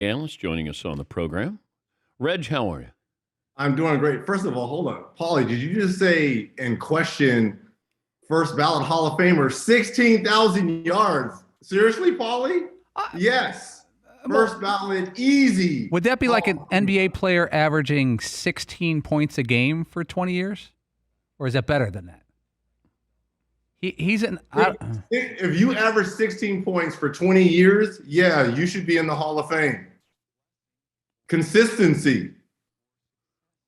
Analyst joining us on the program. Reg, how are you? I'm doing great. First of all, hold on. Paulie, did you just say and question first ballot Hall of Famer, 16,000 yards? Seriously, Paulie? Yes. First ballot, easy. Would that be like an NBA player averaging 16 points a game for 20 years? Or is that better than that? He's an... If you average 16 points for 20 years, yeah, you should be in the Hall of Fame. Consistency.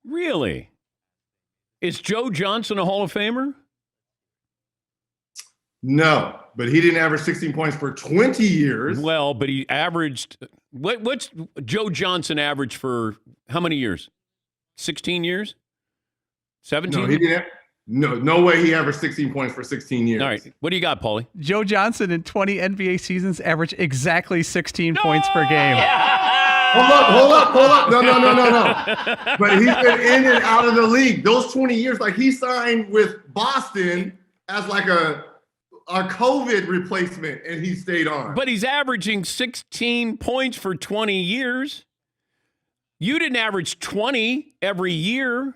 Really? Is Joe Johnson a Hall of Famer? No, but he didn't average 16 points for 20 years. Well, but he averaged... What's Joe Johnson average for how many years? 16 years? 17? No, he didn't. No way he averaged 16 points for 16 years. All right. What do you got, Paulie? Joe Johnson in 20 NBA seasons averaged exactly 16 points per game. Hold up. No. But he's been in and out of the league. Those 20 years, like he signed with Boston as like a COVID replacement, and he stayed on. But he's averaging 16 points for 20 years. You didn't average 20 every year.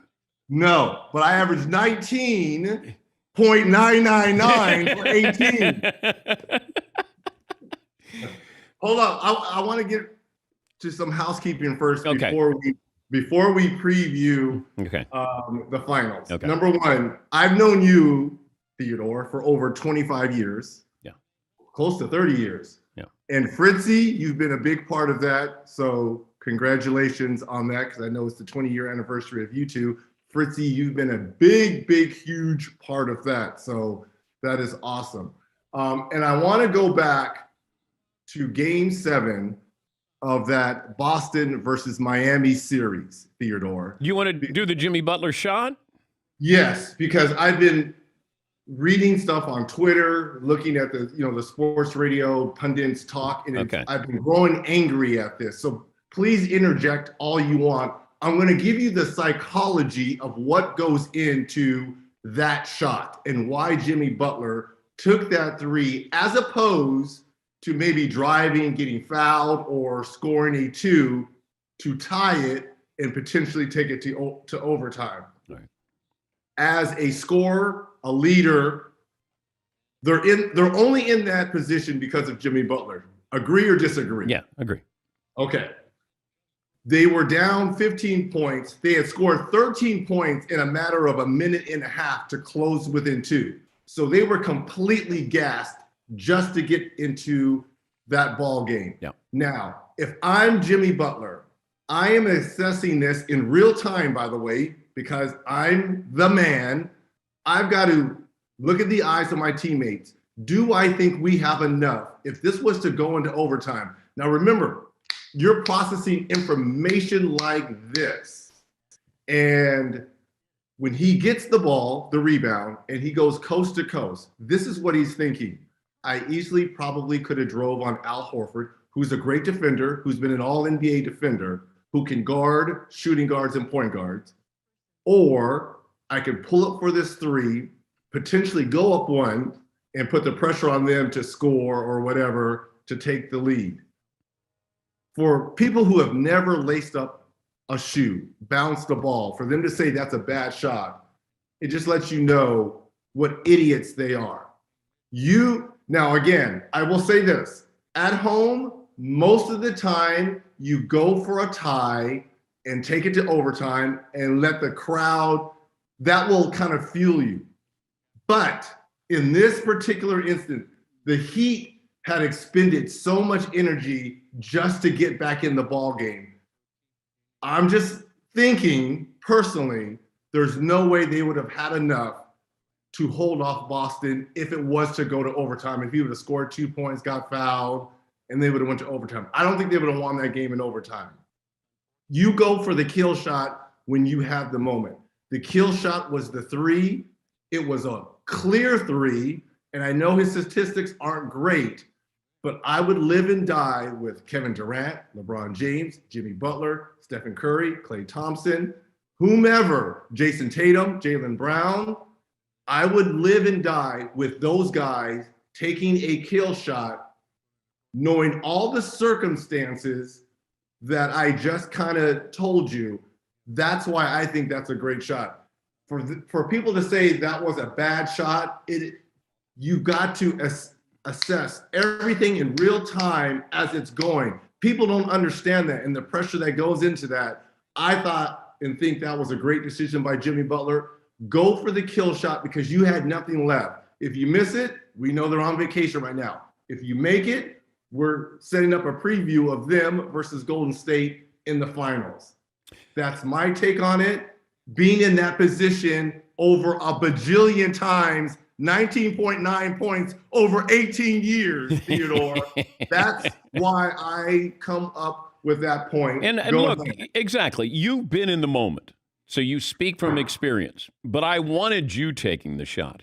No, but I averaged 19.999 for 18. Hold up. I want to get to some housekeeping first before we preview the finals. Okay. Number one, I've known you, Theodore, for over 25 years. Yeah. Close to 30 years. Yeah. And Fritzy, you've been a big part of that. So congratulations on that, because I know it's the 20-year anniversary of you two. Fritzy, you've been a big, huge part of that. So that is awesome. And I want to go back to Game 7 of that Boston versus Miami series, Theodore. You want to do the Jimmy Butler shot? Yes, because I've been reading stuff on Twitter, looking at the sports radio pundits talk, and I've been growing angry at this. So please interject all you want. I'm going to give you the psychology of what goes into that shot and why Jimmy Butler took that three, as opposed to maybe driving, getting fouled, or scoring a two to tie it and potentially take it to overtime. Right. As a scorer, a leader, they're only in that position because of Jimmy Butler. Agree or disagree? Yeah, agree. Okay. They were down 15 points. They had scored 13 points in a matter of a minute and a half to close within two. So they were completely gassed just to get into that ball game. Yeah. Now, if I'm Jimmy Butler, I am assessing this in real time, by the way, because I'm the man. I've got to look at the eyes of my teammates. Do I think we have enough? If this was to go into overtime. Now, remember, you're processing information like this. And when he gets the ball, the rebound, and he goes coast to coast, this is what he's thinking. I easily probably could have drove on Al Horford, who's a great defender, who's been an all-NBA defender, who can guard shooting guards and point guards. Or I could pull up for this three, potentially go up one, and put the pressure on them to score or whatever to take the lead. For people who have never laced up a shoe, bounced the ball, for them to say that's a bad shot, it just lets you know what idiots they are. Now, again, I will say this. At home, most of the time, you go for a tie and take it to overtime and let the crowd, that will kind of fuel you. But in this particular instance, the Heat had expended so much energy just to get back in the ball game. I'm just thinking, personally, there's no way they would have had enough to hold off Boston if it was to go to overtime. If he would have scored 2 points, got fouled, and they would have went to overtime. I don't think they would have won that game in overtime. You go for the kill shot when you have the moment. The kill shot was the three. It was a clear three, and I know his statistics aren't great, but I would live and die with Kevin Durant, LeBron James, Jimmy Butler, Stephen Curry, Klay Thompson, whomever, Jason Tatum, Jaylen Brown. I would live and die with those guys taking a kill shot, knowing all the circumstances that I just kind of told you, that's why I think that's a great shot. For people to say that was a bad shot, you've got to assess everything in real time as it's going. People don't understand that and the pressure that goes into that. I thought and think that was a great decision by Jimmy Butler. Go for the kill shot because you had nothing left. If you miss it, we know they're on vacation right now. If you make it, we're setting up a preview of them versus Golden State in the finals. That's my take on it. Being in that position over a bajillion times, 19.9 points over 18 years, Theodore. That's why I come up with that point. And look, exactly. You've been in the moment, so you speak from experience. But I wanted you taking the shot.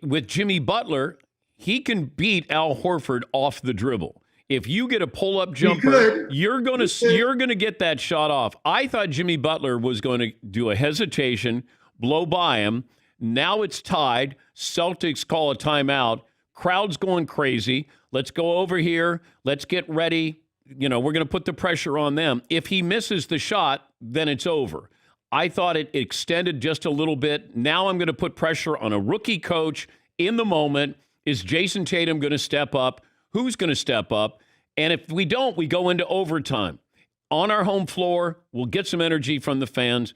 With Jimmy Butler, he can beat Al Horford off the dribble. If you get a pull-up jumper, you're going to get that shot off. I thought Jimmy Butler was going to do a hesitation, blow by him. Now it's tied. Celtics call a timeout. Crowd's going crazy. Let's go over here. Let's get ready. We're going to put the pressure on them. If he misses the shot, then it's over. I thought it extended just a little bit. Now I'm going to put pressure on a rookie coach in the moment. Is Jason Tatum going to step up? Who's going to step up? And if we don't, we go into overtime. On our home floor, we'll get some energy from the fans.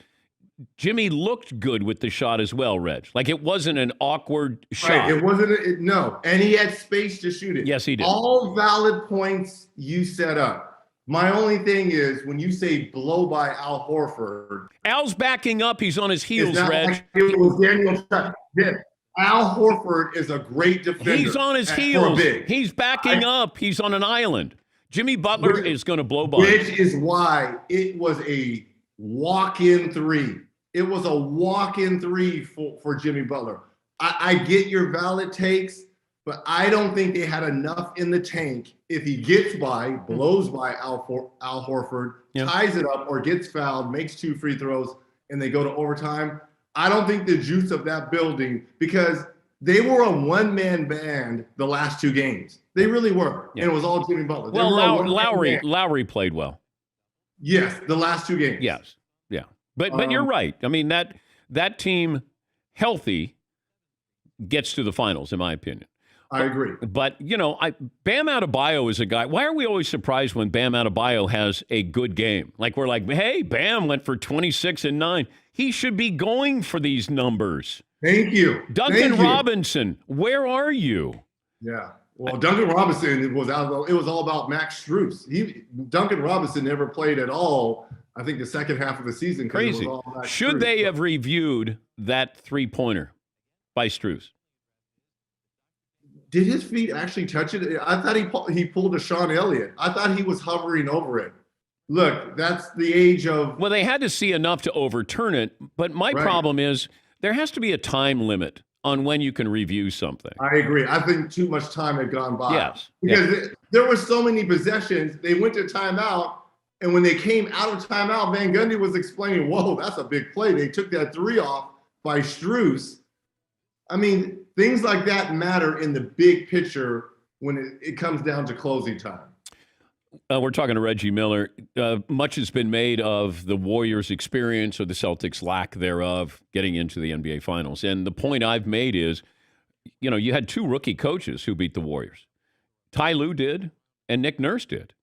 Jimmy looked good with the shot as well, Reg. Like it wasn't an awkward shot. Right. It wasn't, no. And he had space to shoot it. Yes, he did. All valid points you set up. My only thing is when you say blow by Al Horford. Al's backing up. He's on his heels, Reg. Like it was Daniel. Al Horford is a great defender. He's on his heels. He's backing up. He's on an island. Jimmy Butler is going to blow by. Which is why it was a walk-in three. It was a walk-in three for Jimmy Butler. I get your valid takes, but I don't think they had enough in the tank. If he gets by, blows by Al Horford, ties it up, or gets fouled, makes 2 free throws, and they go to overtime, I don't think the juice of that building, because they were a one-man band the last 2 games. They really were. Yeah. And it was all Jimmy Butler. Well, Lowry played well. Yes, the last 2 games. Yes, yeah. But you're right. I mean, that team, healthy, gets to the finals, in my opinion. I agree. But, Bam Adebayo is a guy. Why are we always surprised when Bam Adebayo has a good game? Like, we're like, hey, Bam went for 26 and 9. He should be going for these numbers. Thank you. Duncan Robinson, where are you? Yeah. Well, Duncan Robinson was it was all about Max Strus. Duncan Robinson never played at all, I think, the second half of the season. Crazy. Should they have reviewed that 3-pointer by Strus? Did his feet actually touch it? I thought he pulled a Sean Elliott. I thought he was hovering over it. Look, that's the age of... Well, they had to see enough to overturn it, but my problem is there has to be a time limit on when you can review something. I agree. I think too much time had gone by. Yes. Because there were so many possessions. They went to timeout, and when they came out of timeout, Van Gundy was explaining, whoa, that's a big play. They took that 3 off by Strus. I mean, things like that matter in the big picture when it comes down to closing time. We're talking to Reggie Miller. Much has been made of the Warriors' experience or the Celtics' lack thereof getting into the NBA Finals. And the point I've made is, you had 2 rookie coaches who beat the Warriors. Ty Lue did, and Nick Nurse did.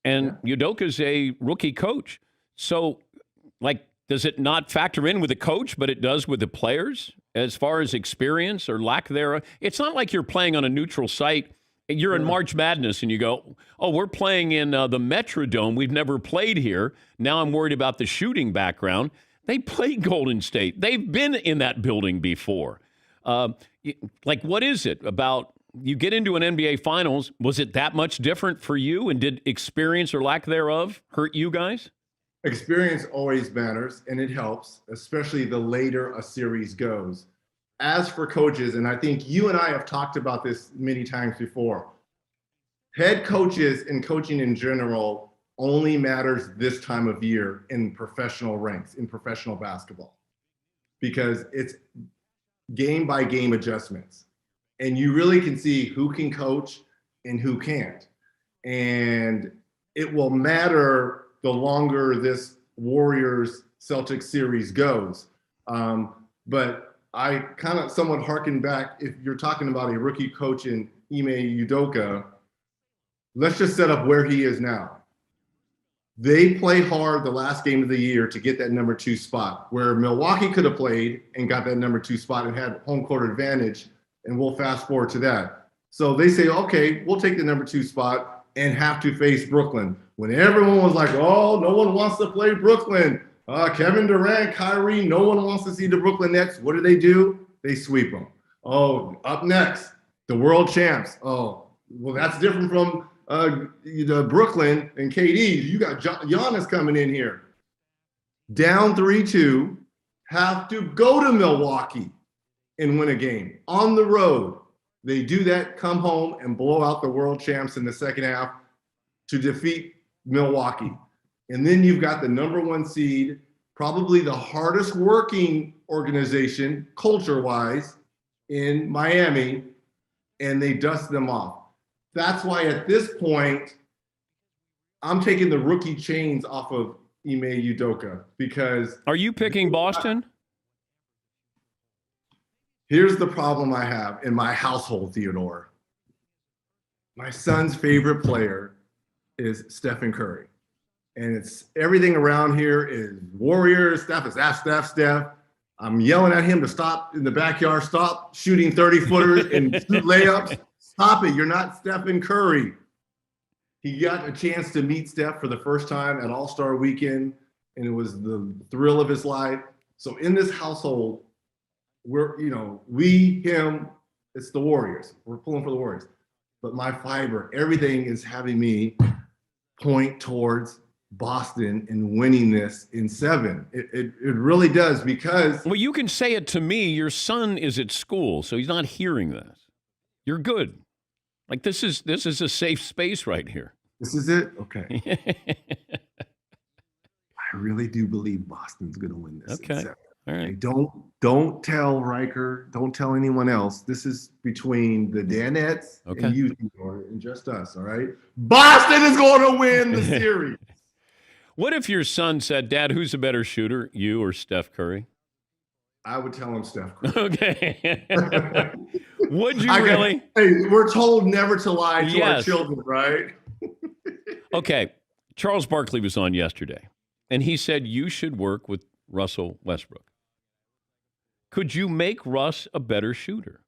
And Udoka's a rookie coach. So, does it not factor in with the coach, but it does with the players as far as experience or lack thereof? It's not like you're playing on a neutral site. You're in March Madness and you go, oh, we're playing in the Metrodome. We've never played here. Now I'm worried about the shooting background. They played Golden State. They've been in that building before. What is it about you get into an NBA Finals? Was it that much different for you? And did experience or lack thereof hurt you guys? Experience always matters, and it helps, especially the later a series goes. As for coaches, and I think you and I have talked about this many times before, head coaches and coaching in general only matters this time of year in professional ranks, in professional basketball, because it's game by game adjustments. And you really can see who can coach and who can't. And it will matter the longer this Warriors-Celtics series goes. But I kind of somewhat harken back, if you're talking about a rookie coach in Ime Udoka, let's just set up where he is now. They play hard the last game of the year to get that number 2 spot, where Milwaukee could have played and got that number 2 spot and had home court advantage, and we'll fast forward to that. So they say, okay, we'll take the number 2 spot and have to face Brooklyn. When everyone was like, oh, no one wants to play Brooklyn. Kevin Durant, Kyrie, no one wants to see the Brooklyn Nets. What do? They sweep them. Oh, up next, the world champs. Oh, well, that's different from the Brooklyn and KD. You got Giannis coming in here. Down 3-2, have to go to Milwaukee and win a game on the road. They do that, come home and blow out the world champs in the second half to defeat Milwaukee. And then you've got the number 1 seed, probably the hardest working organization culture-wise in Miami, and they dust them off. That's why at this point, I'm taking the rookie chains off of Ime Udoka because... Are you picking Boston? Here's the problem I have in my household, Theodore. My son's favorite player is Stephen Curry. And it's everything around here is Warriors. Steph is Steph. I'm yelling at him to stop in the backyard, stop shooting 30-footers and shoot layups. Stop it. You're not Stephen Curry. He got a chance to meet Steph for the first time at All-Star Weekend, and it was the thrill of his life. So in this household, it's the Warriors. We're pulling for the Warriors. But my fiber, everything is having me point towards Boston and winning this in 7. It really does because... Well, you can say it to me. Your son is at school, so he's not hearing this. You're good. Like this is a safe space right here. This is it? Okay. I really do believe Boston's going to win this. Okay. All right. Don't tell Riker. Don't tell anyone else. This is between the Danettes and you, and just us, all right? Boston is going to win the series. What if your son said, Dad, who's a better shooter, you or Steph Curry? I would tell him Steph Curry. Okay. Would you really? Hey, we're told never to lie to our children, right? Okay. Charles Barkley was on yesterday, and he said you should work with Russell Westbrook. Could you make Russ a better shooter?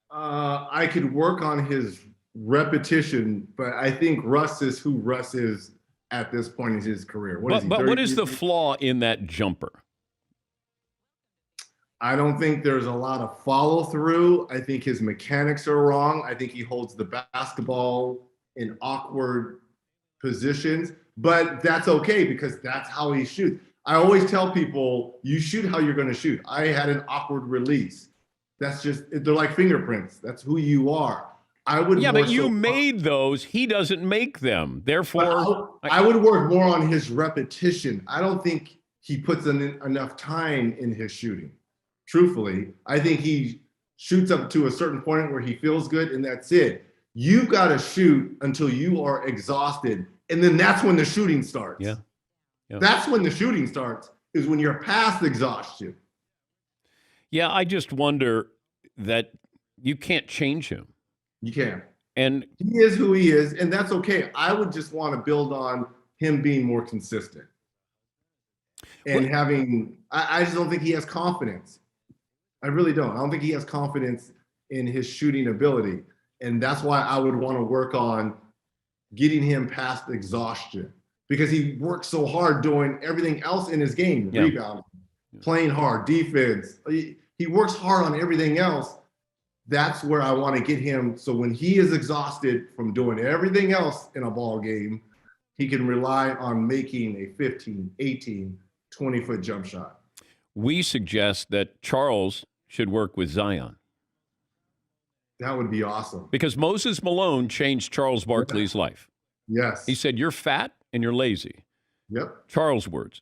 I could work on his repetition, but I think Russ is who Russ is at this point in his career. But what is the flaw in that jumper? I don't think there's a lot of follow through. I think his mechanics are wrong. I think he holds the basketball in awkward positions, but that's okay because that's how he shoots. I always tell people, you shoot how you're going to shoot. I had an awkward release. That's just, they're like fingerprints. That's who you are. But you made those. He doesn't make them. Therefore, I would work more on his repetition. I don't think he puts enough time in his shooting. Truthfully, I think he shoots up to a certain point where he feels good, and that's it. You've got to shoot until you are exhausted, and then that's when the shooting starts. Yeah. That's when the shooting starts, is when you're past exhaustion. Yeah, I just wonder that you can't change him. You can. And he is who he is, and that's okay. I would just want to build on him being more consistent. And I just don't think he has confidence. I really don't. I don't think he has confidence in his shooting ability. And that's why I would want to work on getting him past exhaustion because he works so hard doing everything else in his game, rebounding, playing hard, defense. He works hard on everything else. That's where I want to get him. So when he is exhausted from doing everything else in a ball game, he can rely on making a 15, 18, 20-foot jump shot. We suggest that Charles should work with Zion. That would be awesome. Because Moses Malone changed Charles Barkley's life. Yes. He said, you're fat and you're lazy. Yep. Charles' words.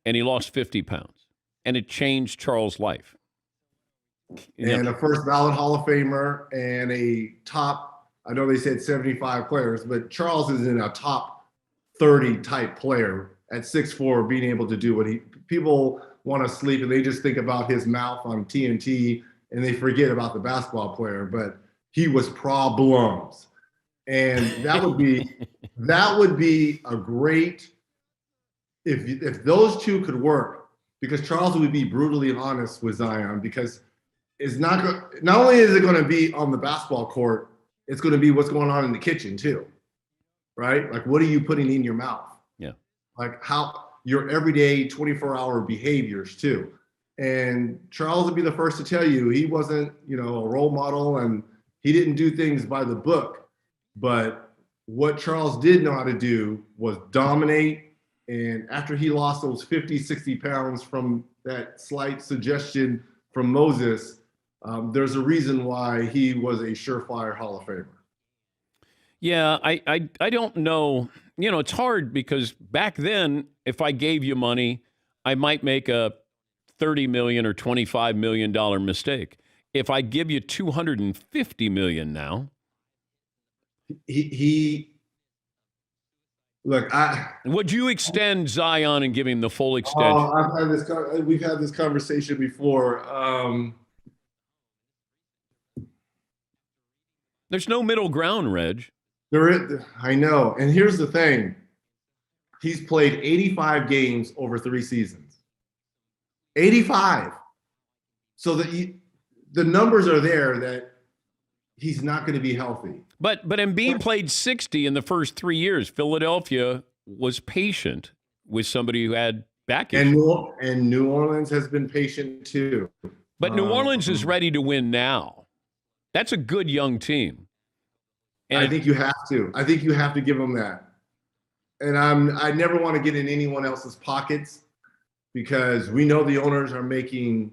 And he lost 50 pounds. And it changed Charles' life. And a first ballot Hall of Famer and a top I know they said 75 players, but Charles is in a top 30 type player at 6'4", being able to do what people want to sleep and they just think about his mouth on TNT and they forget about the basketball player, but he was problems. And that would be a great, if those two could work, because Charles would be brutally honest with Zion, because it's not only is it going to be on the basketball court, it's going to be what's going on in the kitchen too, right? Like, what are you putting in your mouth? Yeah. Like how your everyday 24-hour behaviors too. And Charles would be the first to tell you he wasn't, a role model and he didn't do things by the book. But what Charles did know how to do was dominate. And after he lost those 50, 60 pounds from that slight suggestion from Moses, there's a reason why he was a surefire Hall of Famer. Yeah, I don't know. It's hard because back then, if I gave you money, I might make a $30 million or $25 million mistake. If I give you $250 million now, look. Would you extend Zion and give him the full extension? We've had this conversation before. There's no middle ground, Reg. I know. And here's the thing. He's played 85 games over 3 seasons. 85. So the numbers are there that he's not going to be healthy. But Embiid played 60 in the first 3 years. Philadelphia was patient with somebody who had back issues. And New Orleans has been patient too. But New Orleans is ready to win now. That's a good young team. And I think you have to. I think you have to give them that. And I never want to get in anyone else's pockets because we know the owners are making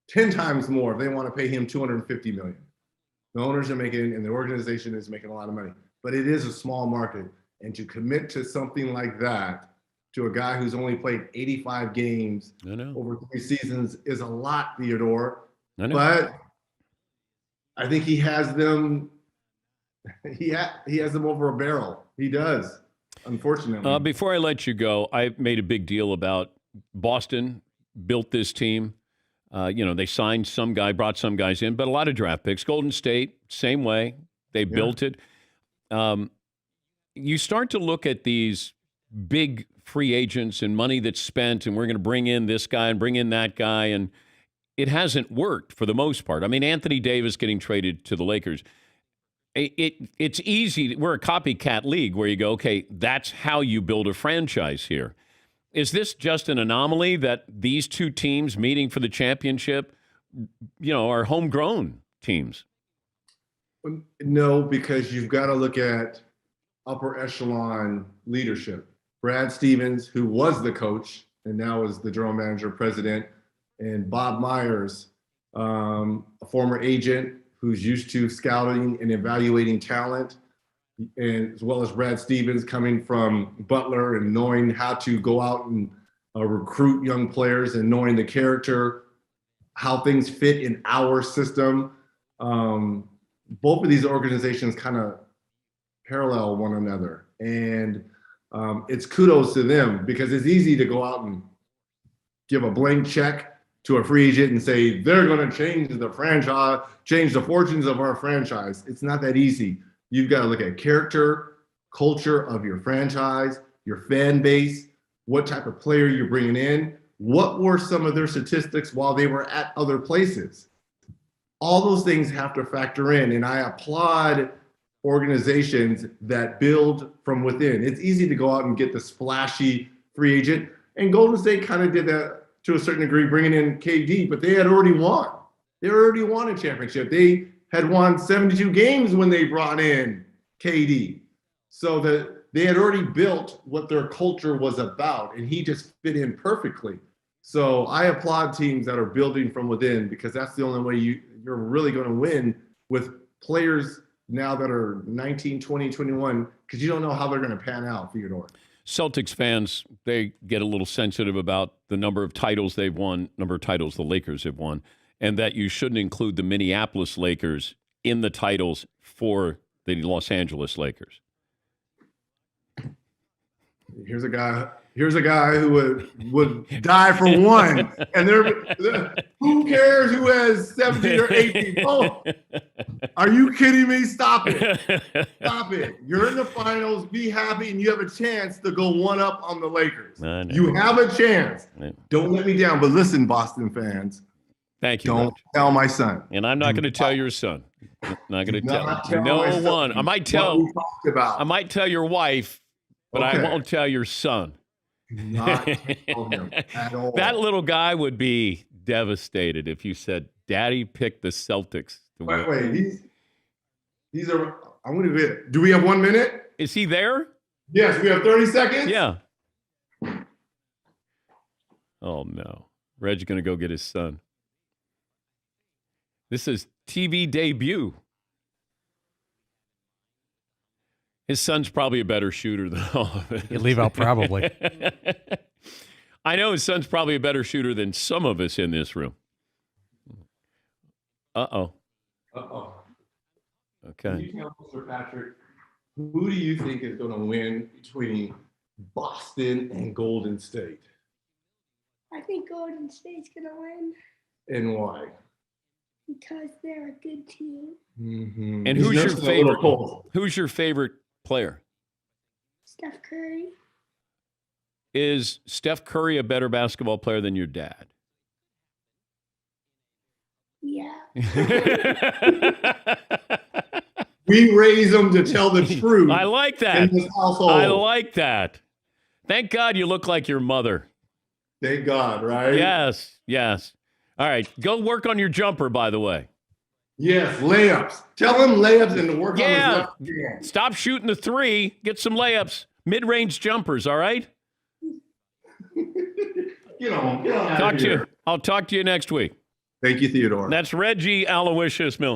10 times more. They want to pay him $250 million. The owners are making, and the organization is making a lot of money. But it is a small market. And to commit to something like that to a guy who's only played 85 games over 3 seasons is a lot, Theodore. But I think he has them. He has them over a barrel. He does, unfortunately. Before I let you go, I made a big deal about Boston built this team. They signed some guy, brought some guys in, but a lot of draft picks. Golden State, same way. They built it. You start to look at these big free agents and money that's spent, and we're going to bring in this guy and bring in that guy, and it hasn't worked for the most part. I mean, Anthony Davis getting traded to the Lakers. It's easy. We're a copycat league where you go, okay, that's how you build a franchise here. Is this just an anomaly that these two teams meeting for the championship, are homegrown teams? No, because you've got to look at upper echelon leadership. Brad Stevens, who was the coach and now is the general manager, president, and Bob Myers, a former agent who's used to scouting and evaluating talent, and as well as Brad Stevens coming from Butler and knowing how to go out and recruit young players and knowing the character, how things fit in our system. Both of these organizations kind of parallel one another. And it's kudos to them because it's easy to go out and give a blank check to a free agent and say, they're going to change the franchise, change the fortunes of our franchise. It's not that easy. You've got to look at character, culture of your franchise, your fan base, what type of player you're bringing in, what were some of their statistics while they were at other places. All those things have to factor in, and I applaud organizations that build from within. It's easy to go out and get the splashy free agent, and Golden State kind of did that to a certain degree, bringing in KD, but they had already won. They already won a championship. They had won 72 games when they brought in KD. So that they had already built what their culture was about, and he just fit in perfectly. So I applaud teams that are building from within because that's the only way you're really going to win with players now that are 19, 20, 21, because you don't know how they're going to pan out, Theodore. Celtics fans, they get a little sensitive about the number of titles they've won, number of titles the Lakers have won, and that you shouldn't include the Minneapolis Lakers in the titles for the Los Angeles Lakers. Here's a guy who would die for one. And who cares who has 17 or 18? Oh, are you kidding me? Stop it. Stop it. You're in the finals. Be happy, and you have a chance to go one up on the Lakers. You have a chance. Don't let me down. But listen, Boston fans. Thank you. Don't tell my son. And I'm not going to tell your son. Not going to tell no one. I might tell your wife, but I won't tell your son. Not tell him at all. That little guy would be devastated if you said, "Daddy picked the Celtics to win." Wait, these are. I'm going to get. Do we have 1 minute? Is he there? Yes, we have 30 seconds. Yeah. Oh no, Reggie's going to go get his son. This is TV debut. His son's probably a better shooter than all of us. You leave out probably. I know his son's probably a better shooter than some of us in this room. Uh-oh. Okay. Can you tell Mr. Patrick, who do you think is going to win between Boston and Golden State? I think Golden State's going to win. And why? Because they're a good team. Mm-hmm. And who's your favorite? Who's your favorite player? Steph Curry. Is Steph Curry a better basketball player than your dad? Yeah. We raise them to tell the truth. I like that. In this household. I like that. Thank God you look like your mother. Thank God, right? Yes. All right, go work on your jumper, by the way. Yes, layups. Tell him layups and to work on his left hand. Stop shooting the three. Get some layups. Mid-range jumpers, all right? Get on out of here. I'll talk to you next week. Thank you, Theodore. That's Reggie Aloysius Miller.